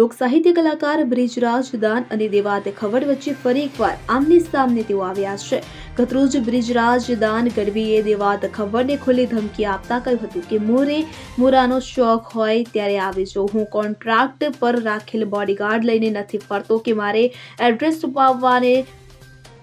લોક સાહિત્ય કલાકાર બ્રિજરાજ દાન અને દેવાત ખવડ વચ્ચે ફરી એકવાર આમને સામને તેઓ આવ્યા છે। ગતરોજ બ્રિજરાજ દાન ગઢવીએ દેવાત ખવડને ખુલ્લી ધમકી આપતા કહ્યું હતું કે મોરાનો શોખ હોય ત્યારે આવે જો, હું કોન્ટ્રાક્ટ પર રાખેલ બોડીગાર્ડ લઈને નથી ફરતો કે મારે એડ્રેસ છુપાવવાને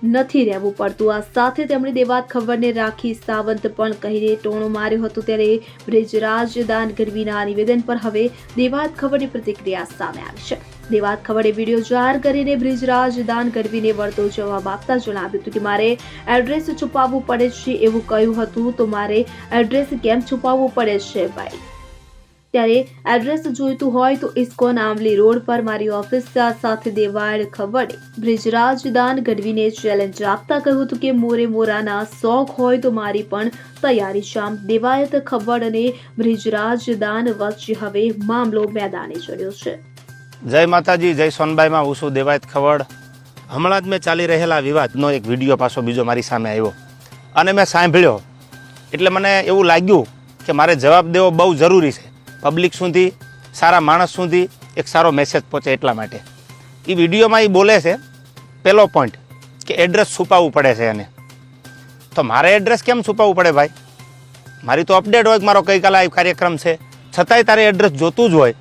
નથી રહેવું પડતું। આ સાથે તેમણે દેવાત ખવડને રાખી સાવંત પણ કહીને ટોણો માર્યો હતો। ત્યારે બ્રિજરાજ દાન ગઢવીના નિવેદન પર હવે દેવાત ખવડની પ્રતિક્રિયા સામે આવી છે। દેવાત ખવડે વિડીયો જાહેર કરીને બ્રિજરાજ દાન ગઢવીને વળતો જવાબ આપતા જણાવ્યું હતું કે મારે એડ્રેસ છુપાવવું પડે છે એવું કહ્યું હતું તો મારે એડ્રેસ કેમ છુપાવવું પડે છે ભાઈ? ત્યારે એડ્રેસ જોઈતું હોય તો ઇસ્કોન આંબલી રોડ પર મારી ઓફિસ સાથે દેવાત ખવડે બ્રિજરાજ દાન ગઢવીને ચેલેન્જ આપતા કહ્યું હતું કે મોરાના શોખ હોય તો મારી પણ તૈયારી છે। આમ દેવાત ખવડ અને બ્રિજરાજ દાન વચ્ચે હવે મામલો મેદાને ચડ્યો છે। જય માતાજી, જય સોનબાઈમાં હું છું દેવાત ખવડ। હમણાં જ મેં ચાલી રહેલા વિવાદનો એક વિડીયો પાછો બીજો મારી સામે આવ્યો અને મેં સાંભળ્યો એટલે મને એવું લાગ્યું કે મારે જવાબ દેવો બહુ જરૂરી છે। પબ્લિક સુધી, સારા માણસ સુધી એક સારો મેસેજ પહોંચે એટલા માટે। એ વિડીયોમાં એ બોલે છે પહેલો પોઈન્ટ કે એડ્રેસ છુપાવવું પડે છે એને। તો મારે એડ્રેસ કેમ છુપાવવું પડે ભાઈ? મારી તો અપડેટ હોય કે મારો ગઈકાલે આ કાર્યક્રમ છે, છતાંય તારે એડ્રેસ જોતું જ હોય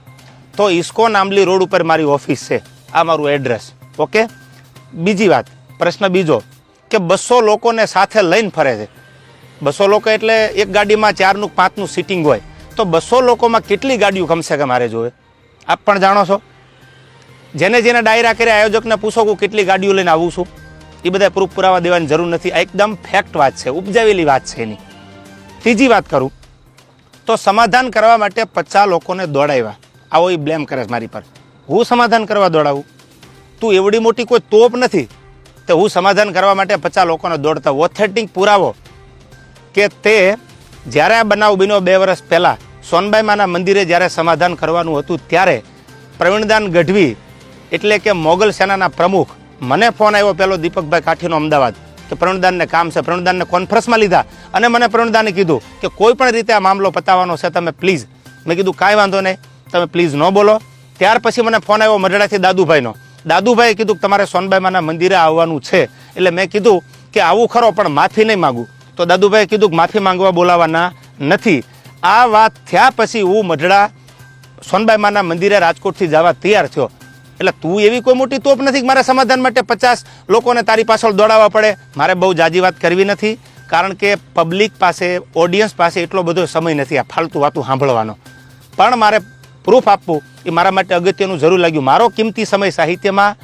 તો ઇસ્કોન આંબલી રોડ ઉપર મારી ઓફિસ છે, આ મારું એડ્રેસ। ઓકે, બીજી વાત, પ્રશ્ન બીજો કે 200 લોકોને સાથે લઈને ફરે છે। 200 લોકો એટલે એક ગાડીમાં 4નું 5નું સીટિંગ હોય તો 200 લોકોમાં કેટલી ગાડીઓ કમસે કમ મારે જોવે? આપ પણ જાણો છો। જેને ડાયરા કરે આયોજકને પૂછો કે કેટલી ગાડીઓ લઈને આવું છું, એ બધા પ્રૂફ પુરાવા દેવાની જરૂર નથી। આ એકદમ ફેક્ટ વાત છે, ઉપજાવેલી વાત છે એની। ત્રીજી વાત કરું તો સમાધાન કરવા માટે 50 લોકોને દોડાવ્યા, આવો એ બ્લેમ કરે મારી પર। હું સમાધાન કરવા દોડાવું? તું એવડી મોટી કોઈ તોપ નથી તો હું સમાધાન કરવા માટે 50 લોકોને દોડતા? ઓથેન્ટિક પુરાવો કે તે જ્યારે આ બનાવ બન્યો 2 વર્ષ પહેલાં સોનબાઈમાના મંદિરે જ્યારે સમાધાન કરવાનું હતું ત્યારે પ્રવીણદાન ગઢવી એટલે કે મોગલ સેનાના પ્રમુખ, મને ફોન આવ્યો પહેલો દીપકભાઈ કાઠીનો અમદાવાદ કે પ્રવીણદાનને કામ છે। પ્રવીણદાનને કોન્ફરન્સમાં લીધા અને મને પ્રવીણદાને કીધું કે કોઈ પણ રીતે આ મામલો પતાવવાનો છે, તમે પ્લીઝ। મેં કીધું કાંઈ વાંધો નહીં, તમે પ્લીઝ ન બોલો। ત્યાર પછી મને ફોન આવ્યો મઢડાથી દાદુભાઈનો। દાદુભાઈએ કીધું કે તમારે સોનબાઈમાના મંદિરે આવવાનું છે। એટલે મેં કીધું કે આવું ખરો પણ માફી નહીં માગું। તો દાદુભાઈએ કીધું કે માફી માંગવા બોલાવાના નથી। આ વાત થયા પછી હું મઢડા સોનબાઈમાના મંદિરે રાજકોટથી જવા તૈયાર થયો। એટલે તું એવી કોઈ મોટી તોપ નથી કે મારે સમાધાન માટે 50 લોકોને તારી પાછળ દોડાવવા પડે। મારે બહુ જાજી વાત કરવી નથી કારણ કે પબ્લિક પાસે, ઓડિયન્સ પાસે એટલો બધો સમય નથી આ ફાલતુ વાતું સાંભળવાનો। પણ મારે પ્રૂફ આપવું એ મારા માટે અગત્યનું જરૂર લાગ્યું। મારો કિંમતી સમય સાહિત્યમાં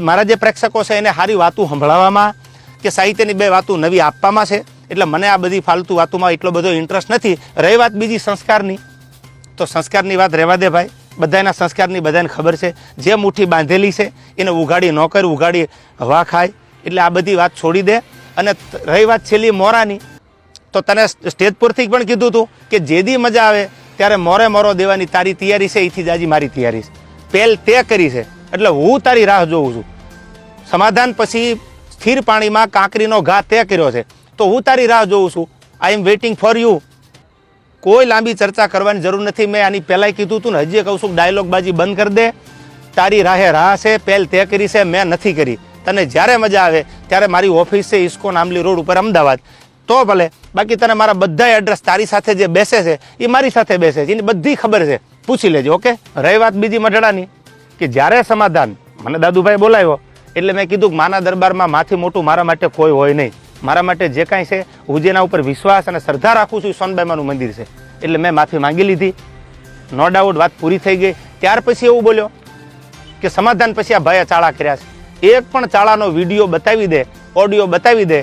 મારા જે પ્રેક્ષકો છે એને સારી વાતું સંભળાવવામાં કે સાહિત્યની 2 વાતું નવી આપવામાં છે। એટલે મને આ બધી ફાલતુ વાતોમાં એટલો બધો ઇન્ટરેસ્ટ નથી। રહી વાત બીજી સંસ્કારની, તો સંસ્કારની વાત રહેવા દે ભાઈ। બધાના સંસ્કારની બધાને ખબર છે, જે મુઠ્ઠી બાંધેલી છે એને ઉઘાડી ન કર, ઉઘાડી હવા ખાય। એટલે આ બધી વાત છોડી દે। અને રહી વાત છેલ્લી મોરાની, તો તને સ્ટેજ પરથી પણ કીધું હતું કે જેદી મજા આવે ત્યારે મોરો દેવાની તારી તૈયારી છે, એથી જાજી મારી તૈયારી છે। પહેલ તે કરી છે એટલે હું તારી રાહ જોઉં છું। સમાધાન પછી સ્થિર પાણીમાં કાંકરીનો ઘા તે કર્યો છે તો હું તારી રાહ જોઉં છું। આઈ એમ વેઇટિંગ ફોર યુ। કોઈ લાંબી ચર્ચા કરવાની જરૂર નથી। મેં આની પહેલાંય કીધું હતું ને, હજી કહું છું, ડાયલોગબાજી બંધ કરી દે। તારી રાહે રાહ છે, પહેલ તે કરી છે, મેં નથી કરી। તને જ્યારે મજા આવે ત્યારે મારી ઓફિસ છે ઇસ્કોન આંબલી રોડ ઉપર અમદાવાદ, તો ભલે। બાકી તને મારા બધા એડ્રેસ તારી સાથે જે બેસે છે એ મારી સાથે બેસે છે, એની બધી ખબર છે, પૂછી લેજો। ઓકે, રહી વાત બીજી મઢડાની કે જ્યારે સમાધાન મને દાદુભાઈ બોલાવ્યો એટલે મેં કીધું કે માના દરબારમાં માથી મોટું મારા માટે કોઈ હોય નહીં। મારા માટે જે કાંઈ છે, હું જેના ઉપર વિશ્વાસ અને શ્રદ્ધા રાખું છું, સોનબાઈમાનું મંદિર છે। એટલે મેં માફી માંગી લીધી, નો ડાઉટ, વાત પૂરી થઈ ગઈ। ત્યાર પછી એવું બોલ્યો કે સમાધાન પછી આ ભાઈએ ચાળા કર્યા છે। એક પણ ચાળાનો વિડીયો બતાવી દે, ઓડિયો બતાવી દે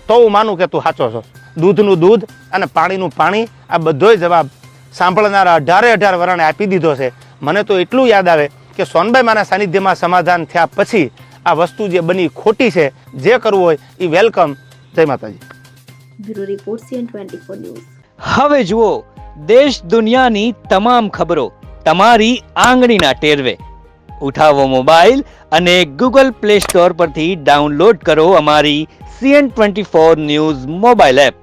તો હું માનું કે તું સાચો છો। દૂધનું દૂધ અને પાણીનું પાણી, આ બધોય જવાબ સાંભળનારા 18 વરણે આપી દીધો છે। મને તો એટલું યાદ આવે કે સોનબાઈમાના સાનિધ્યમાં સમાધાન થયા પછી આ વસ્તુ જે બની ખોટી છે, જે કરવું હોય એ વેલકમ। જય માતાજી। Bureau report CN24 news. હવે જુઓ દેશ દુનિયાની તમામ ખબરો તમારી આંગળીના ટેરવે। ઉઠાવો મોબાઈલ અને Google Play Store પરથી ડાઉનલોડ કરો અમારી CN24 ન્યૂઝ મોબાઈલ એપ।